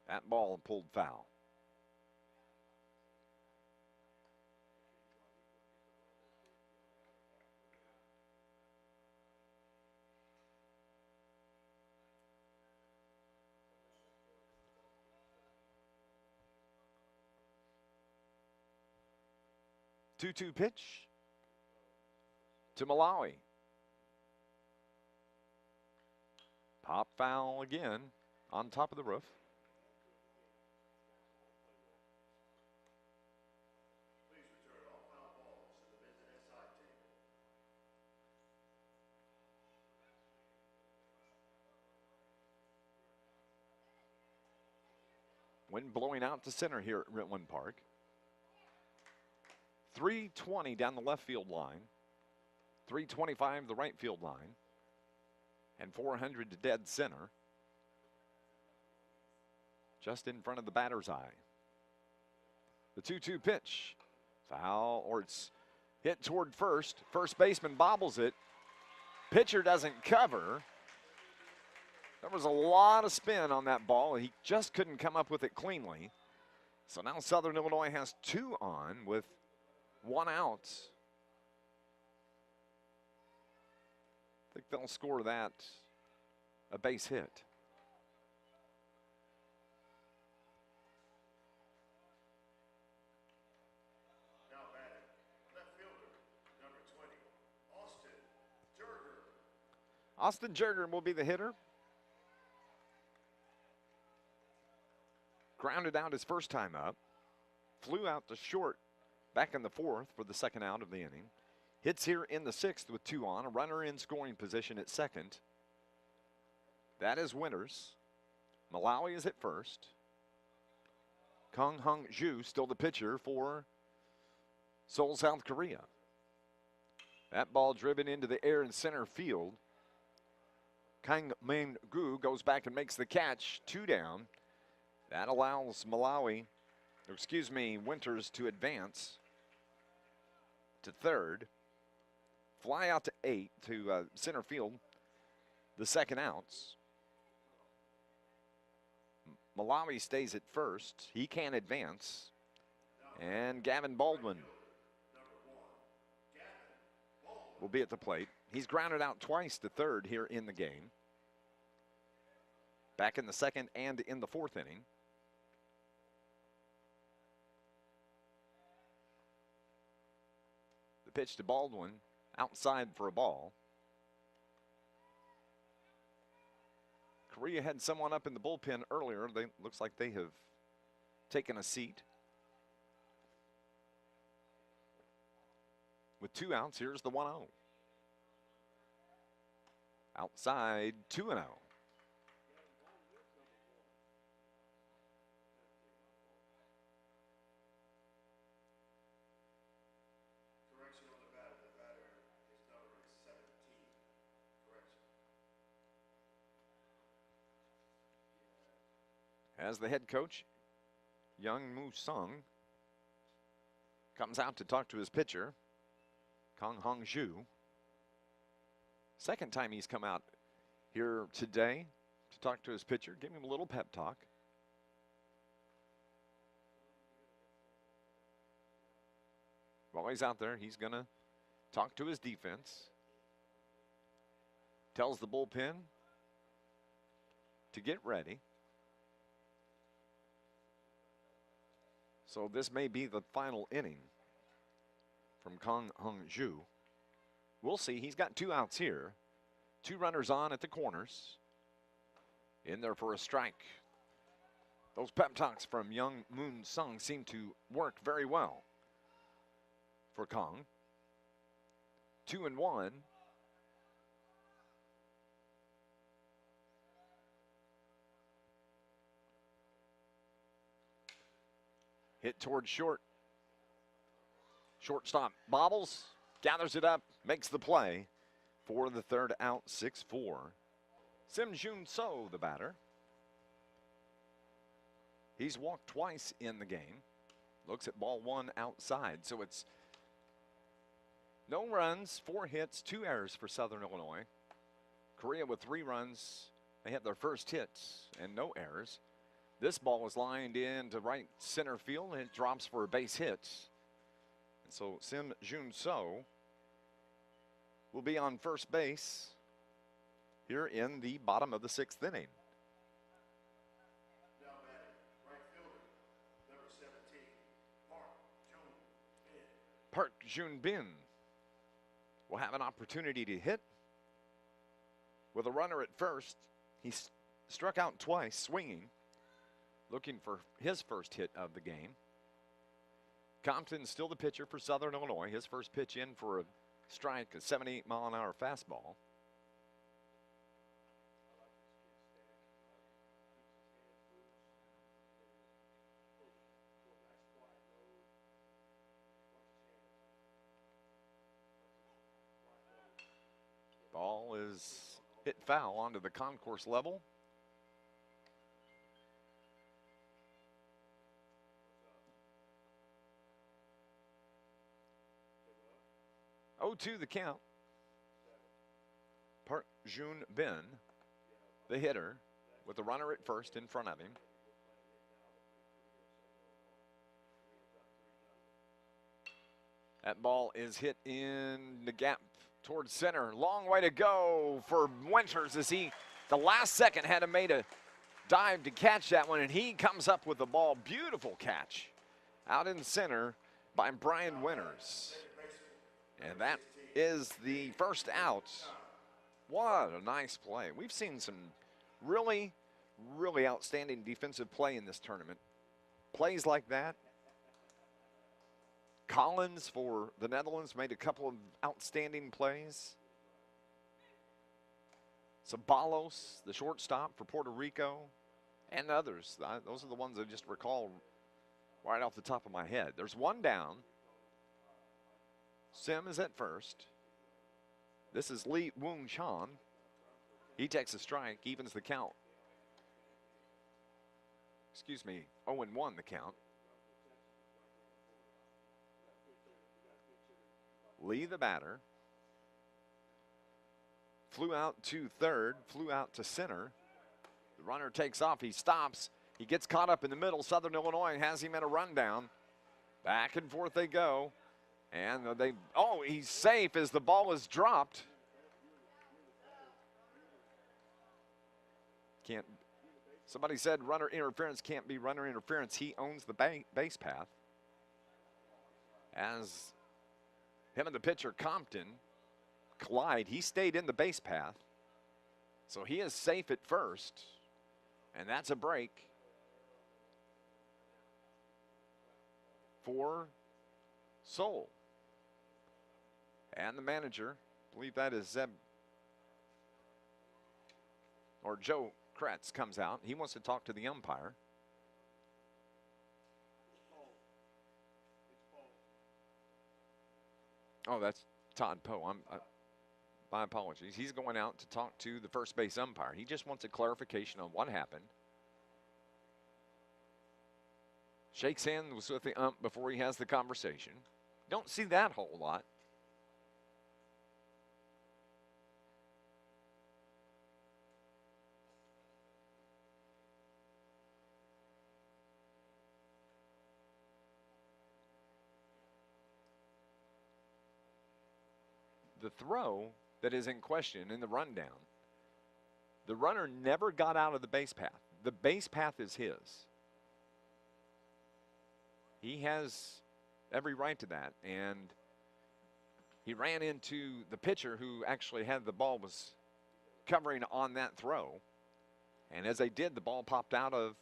That ball pulled foul. Two-two pitch to Malawi. Pop foul again on top of the roof. Please return all foul balls to the Visit SI table. Wind blowing out to center here at Ritwan Park. 320 down the left field line, 325 the right field line, and 400 to dead center, just in front of the batter's eye. The 2-2 pitch, foul, or it's hit toward first. First baseman bobbles it. Pitcher doesn't cover. There was a lot of spin on that ball. He just couldn't come up with it cleanly. So now Southern Illinois has two on with one out. I think they'll score that a base hit. Now batting, left fielder, number 20, Austin Jerger. Austin Jerger will be the hitter. Grounded out his first time up. Flew out to short back in the fourth for the second out of the inning. Hits here in the sixth with two on. A runner in scoring position at second. That is Winters. Malawi is at first. Kang Hung Ju still the pitcher for Seoul, South Korea. That ball driven into the air in center field. Kang Min Gu goes back and makes the catch. Two down. That allows Winters to advance to third. Fly out to center field. The second outs. Malawi stays at first. He can't advance. And Gavin Baldwin will be at the plate. He's grounded out twice to third here in the game. Back in the second and in the fourth inning. The pitch to Baldwin, outside for a ball. Korea had someone up in the bullpen earlier. Looks like they have taken a seat. With two outs, here's the 1-0. Outside, 2-0. as the head coach, Young Moo Sung, comes out to talk to his pitcher, Kang Hong-ju. Second time he's come out here today to talk to his pitcher, give him a little pep talk. While he's out there, he's going to talk to his defense. Tells the bullpen to get ready. So this may be the final inning from Kang Hong-ju. We'll see. He's got 2 outs here. 2 runners on at the corners. In there for a strike. Those pep talks from Young Moon Sung seem to work very well for Kang. 2-1. Hit towards short. Shortstop bobbles, gathers it up, makes the play for the 3rd out, 6-4. Sim Jun So, the batter. He's walked twice in the game. Looks at ball 1 outside. So it's no runs, 4 hits, 2 errors for Southern Illinois. Korea with 3 runs. They had their first hits and no errors. This ball is lined into right center field and it drops for a base hit. And so Sim Jun So will be on first base here in the bottom of the 6th inning. Now batting, right fielder, number 17, Park Jun-bin will have an opportunity to hit. With a runner at first, he struck out twice, swinging, looking for his first hit of the game. Compton's still the pitcher for Southern Illinois. His first pitch in for a strike, a 78-mile-an-hour fastball. Ball is hit foul onto the concourse level. Oh, 2 the count. Park Jun-bin, the hitter, with the runner at first in front of him. That ball is hit in the gap towards center. Long way to go for Winters as he, the last second, had to made a dive to catch that one, and he comes up with the ball. Beautiful catch out in center by Brian Winters. And that is the first out. What a nice play. We've seen some really, really outstanding defensive play in this tournament. Plays like that. Collins for the Netherlands made a couple of outstanding plays. Sabalos, the shortstop for Puerto Rico, and others. Those are the ones I just recall right off the top of my head. There's one down. Sim is at first. This is Lee Woong Chan. He takes a strike, evens the count. Excuse me, 0-1 the count. Lee, the batter, flew out to third, flew out to center. The runner takes off, he stops, he gets caught up in the middle. Southern Illinois has him in a rundown. Back and forth they go. And he's safe as the ball is dropped. Somebody said runner interference can't be runner interference. He owns the base path. As him and the pitcher Compton collide, he stayed in the base path. So he is safe at first. And that's a break for Seoul. And the manager, I believe that is Joe Kretz, comes out. He wants to talk to the umpire. Oh, that's Todd Poe. My apologies. He's going out to talk to the first base umpire. He just wants a clarification on what happened. Shakes hands with the ump before he has the conversation. Don't see that whole lot. The throw that is in question in the rundown, the runner never got out of the base path. The base path is his. He has every right to that, and he ran into the pitcher who actually had the ball, was covering on that throw, and as they did, the ball popped out of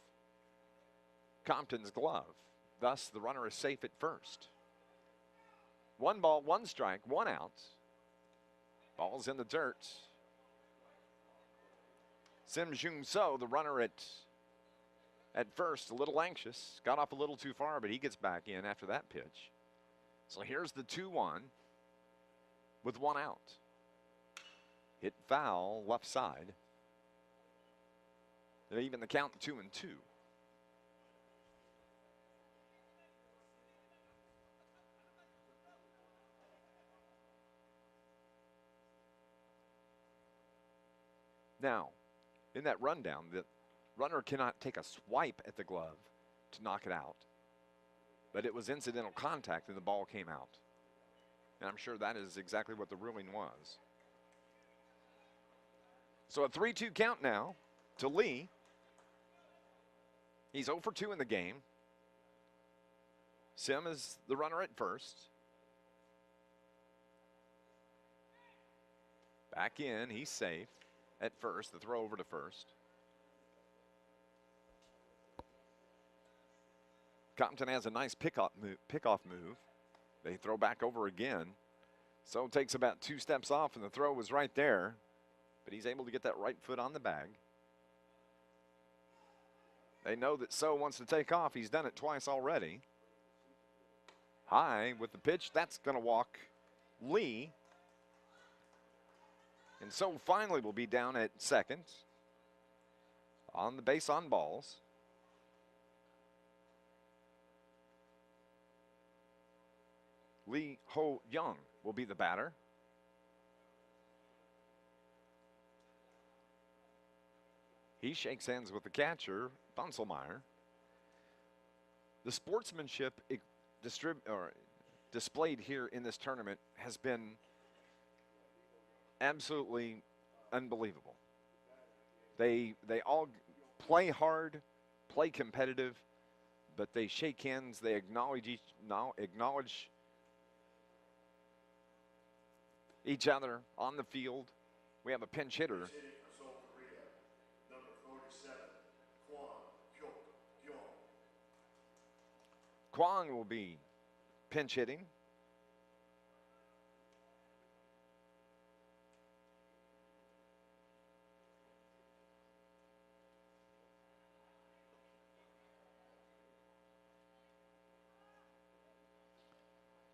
Compton's glove. Thus, the runner is safe at first. 1 ball, 1 strike, 1 out. Ball's in the dirt. Sim Jung So, the runner at first, a little anxious. Got off a little too far, but he gets back in after that pitch. So here's the 2-1 with 1 out. Hit foul, left side. They even the count 2-2. Now, in that rundown, the runner cannot take a swipe at the glove to knock it out. But it was incidental contact and the ball came out. And I'm sure that is exactly what the ruling was. So a 3-2 count now to Lee. He's 0 for 2 in the game. Sim is the runner at first. Back in, he's safe at first, the throw over to first. Compton has a nice pickoff move. They throw back over again. So takes about 2 steps off, and the throw was right there. But he's able to get that right foot on the bag. They know that So wants to take off. He's done it twice already. High with the pitch. That's going to walk Lee. And So finally will be down at second. On the base on balls. Lee Ho Young will be the batter. He shakes hands with the catcher, Bunselmeyer. The sportsmanship displayed here in this tournament has been absolutely unbelievable. They all play hard, play competitive, but they shake hands. They acknowledge each other on the field. We have a pinch hitter. Kwong will be pinch hitting.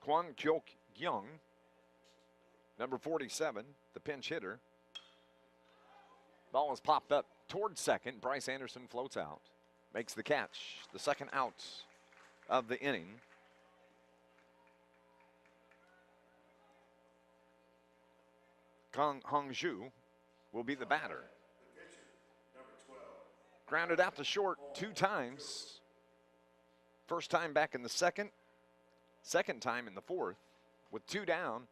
Kwon Kyok Young, number 47, the pinch hitter. Ball is popped up towards second. Bryce Anderson floats out, makes the catch, the second out of the inning. Kang Hongju will be the batter. Grounded out to short 2 times. First time back in the second time in the fourth. With 2 down,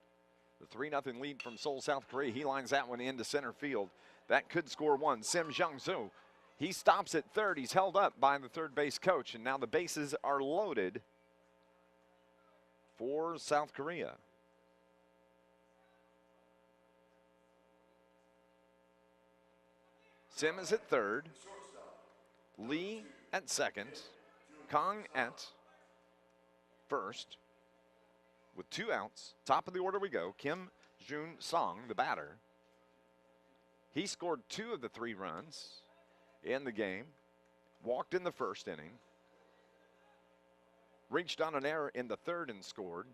the 3-0 lead from Seoul, South Korea. He lines that one into center field. That could score 1. Sim Jung-soo, he stops at third. He's held up by the third base coach, and now the bases are loaded for South Korea. Sim is at third. Lee at second. Kang at first. With 2 outs, top of the order we go. Kim Jun-song, the batter. He scored 2 of the 3 runs in the game. Walked in the first inning. Reached on an error in the third and scored.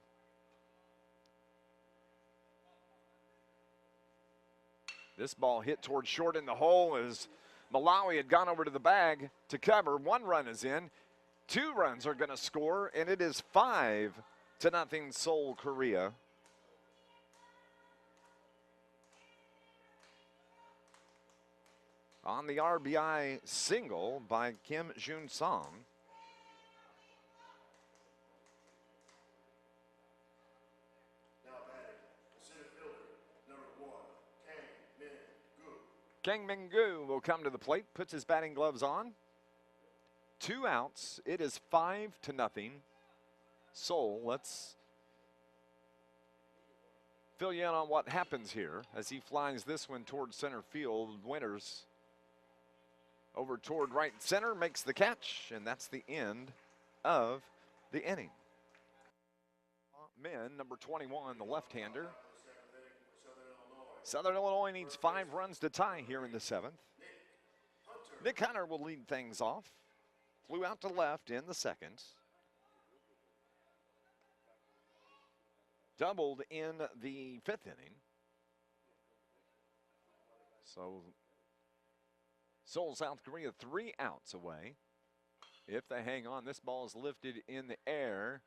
This ball hit towards short in the hole as Malawi had gone over to the bag to cover. 1 run is in. 2 runs are going to score, and it is 5-0 Seoul, Korea. On the RBI single by Kim Jun-song. Now batting, the center fielder, number 1, Kang Min-gu will come to the plate, puts his batting gloves on. 2 outs. It is 5-0 Seoul. Let's fill you in on what happens here as he flies this one toward center field. Winters over toward right center, makes the catch, and that's the end of the inning. Min, number 21, the left-hander. Southern Illinois needs 5 runs to tie here in the 7th. Nick Hunter will lead things off. Flew out to left in the 2nd. Doubled in the 5th inning. So Seoul, South Korea, 3 outs away. If they hang on, this ball is lifted in the air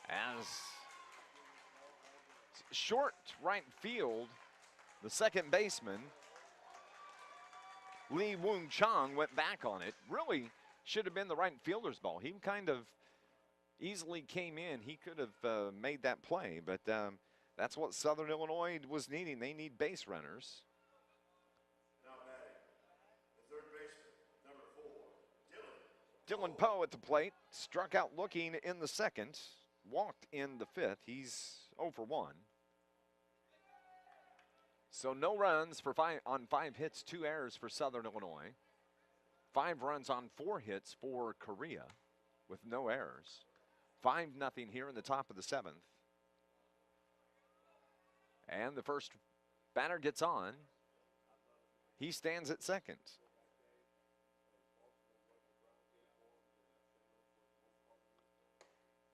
as short right field, the second baseman, Lee Woon Chong, went back on it. Really should have been the right fielder's ball. He kind of easily came in. He could have made that play, but that's what Southern Illinois was needing. They need base runners. Now batting, the third baseman, number 4, Dylan Poe at the plate, struck out looking in the 2nd, walked in the 5th. He's 0 for 1. So no runs on 5 hits, 2 errors for Southern Illinois. 5 runs on 4 hits for Korea with no errors. 5-0 here in the top of the 7th. And the first batter gets on. He stands at second.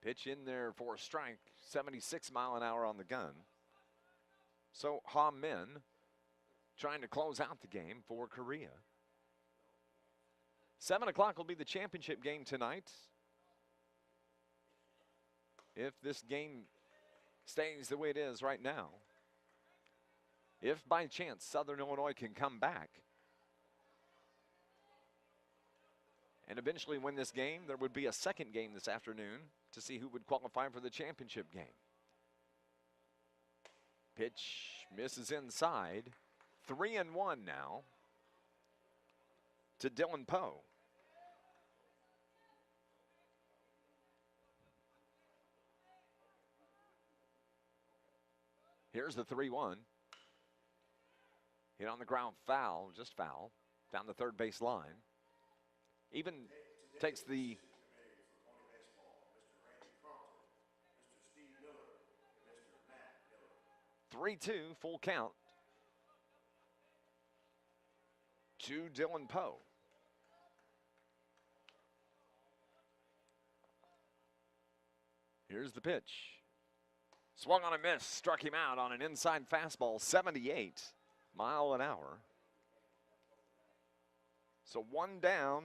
Pitch in there for a strike, 76 mile an hour on the gun. So Ha Min trying to close out the game for Korea. 7 o'clock will be the championship game tonight. If this game stays the way it is right now. If by chance Southern Illinois can come back and eventually win this game, there would be a second game this afternoon to see who would qualify for the championship game. Pitch misses inside. 3-1 now to Dylan Poe. Here's the 3-1. Hit on the ground, foul, just foul, down the third base line. Even takes the 3-2, full count to Dylan Poe. Here's the pitch. Swung on a miss, struck him out on an inside fastball, 78 mile an hour. So 1 down.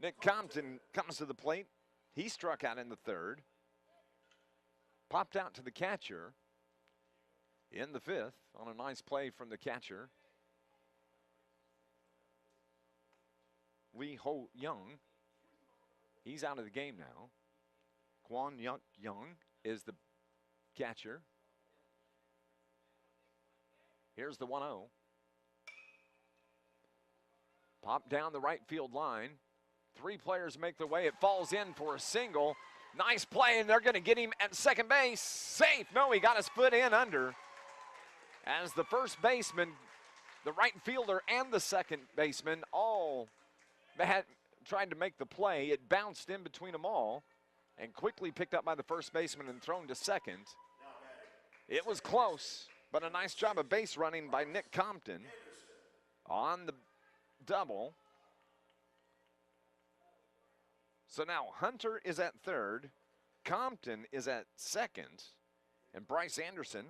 Nick Compton comes to the plate. He struck out in the 3rd. Popped out to the catcher in the 5th on a nice play from the catcher, Lee Ho Young. He's out of the game now. Kwon Young is the catcher. Here's the 1-0. Pop down the right field line. 3 players make their way. It falls in for a single. Nice play, and they're going to get him at second base. Safe. No, he got his foot in under. As the first baseman, the right fielder, and the second baseman all had tried to make the play. It bounced in between them all and quickly picked up by the first baseman and thrown to second. It was close, but a nice job of base running by Nick Compton on the double. So now Hunter is at 3rd, Compton is at 2nd, and Bryce Anderson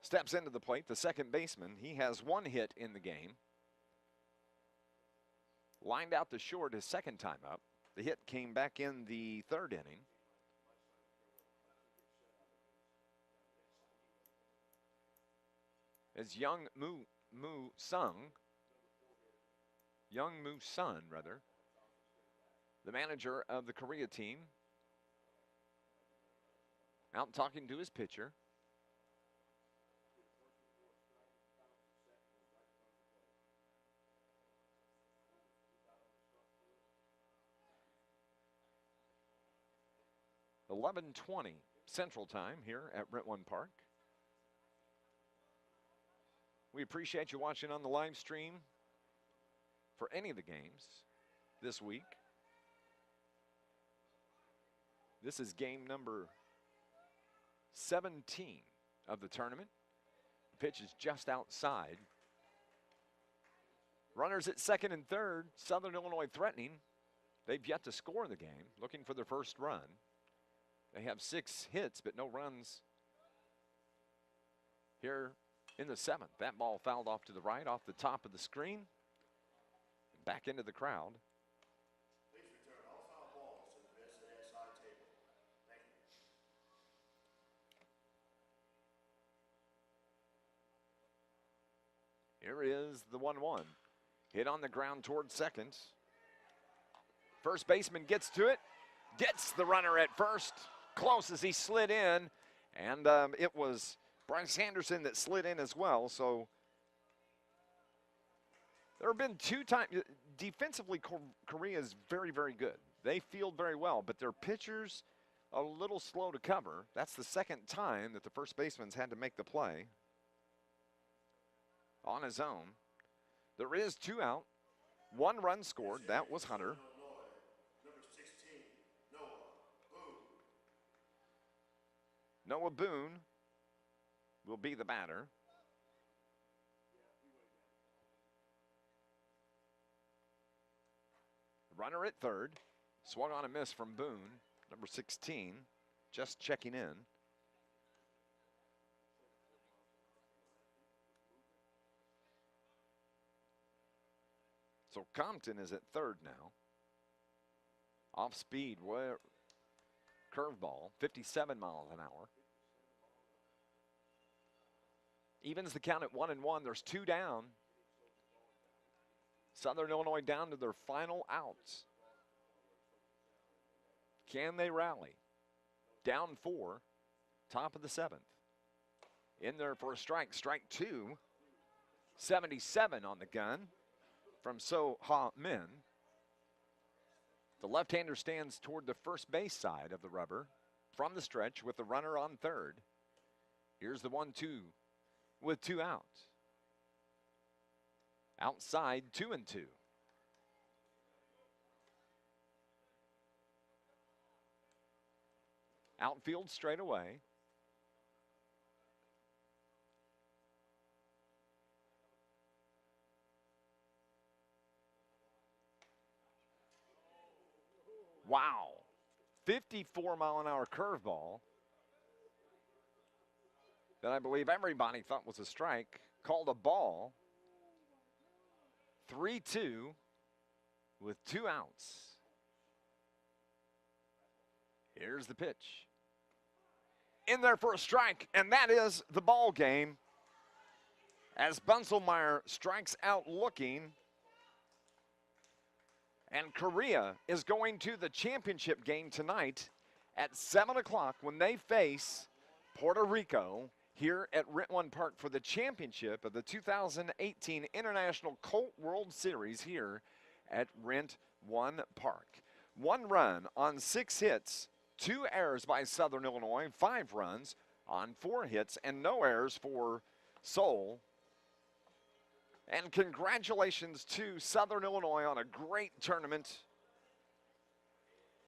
steps into the plate, the second baseman. He has one hit in the game. Lined out to short his second time up. The hit came back in the third inning. As Young Moo Sun, the manager of the Korea team, out talking to his pitcher. .11:20 Central Time here at Brentwood Park. We appreciate you watching on the live stream for any of the games this week. This is game number 17 of the tournament. The pitch is just outside. Runners at second and third. Southern Illinois threatening. They've yet to score in the game, looking for their first run. They have 6 hits, but no runs here in the 7th. That ball fouled off to the right, off the top of the screen, and back into the crowd. Please return all foul balls to the visit SI table. Thank you. Here is the 1-1. Hit on the ground toward second. First baseman gets to it, gets the runner at first. Close as he slid in, and it was Bryce Anderson that slid in as well. So there have been 2 times. Defensively, Korea is very, very good. They field very well, but their pitchers a little slow to cover. That's the second time that the first baseman's had to make the play on his own. There is 2 out, 1 run scored. That was Hunter. Noah Boone will be the batter. Runner at third. Swung on a miss from Boone, number 16, just checking in. So Compton is at third now. Off speed, curveball, 57 miles an hour. Evens the count at 1-1. There's 2 down. Southern Illinois down to their final outs. Can they rally? Down 4, top of the 7th. In there for a strike, strike 2. 77 on the gun from So Ha Min. The left-hander stands toward the first base side of the rubber from the stretch with the runner on third. Here's the 1-2 with 2 outs. Outside, 2-2. Outfield straight away. Wow. 54-mile-an-hour curveball that I believe everybody thought was a strike. Called a ball. 3-2 with 2 outs. Here's the pitch. In there for a strike, and that is the ball game. As Bunselmeyer strikes out looking. And Korea is going to the championship game tonight at 7 o'clock when they face Puerto Rico here at Brentwood Park for the championship of the 2018 International Colt World Series here at Brentwood Park. 1 run on 6 hits, 2 errors by Southern Illinois, 5 runs on 4 hits, and no errors for Seoul. And congratulations to Southern Illinois on a great tournament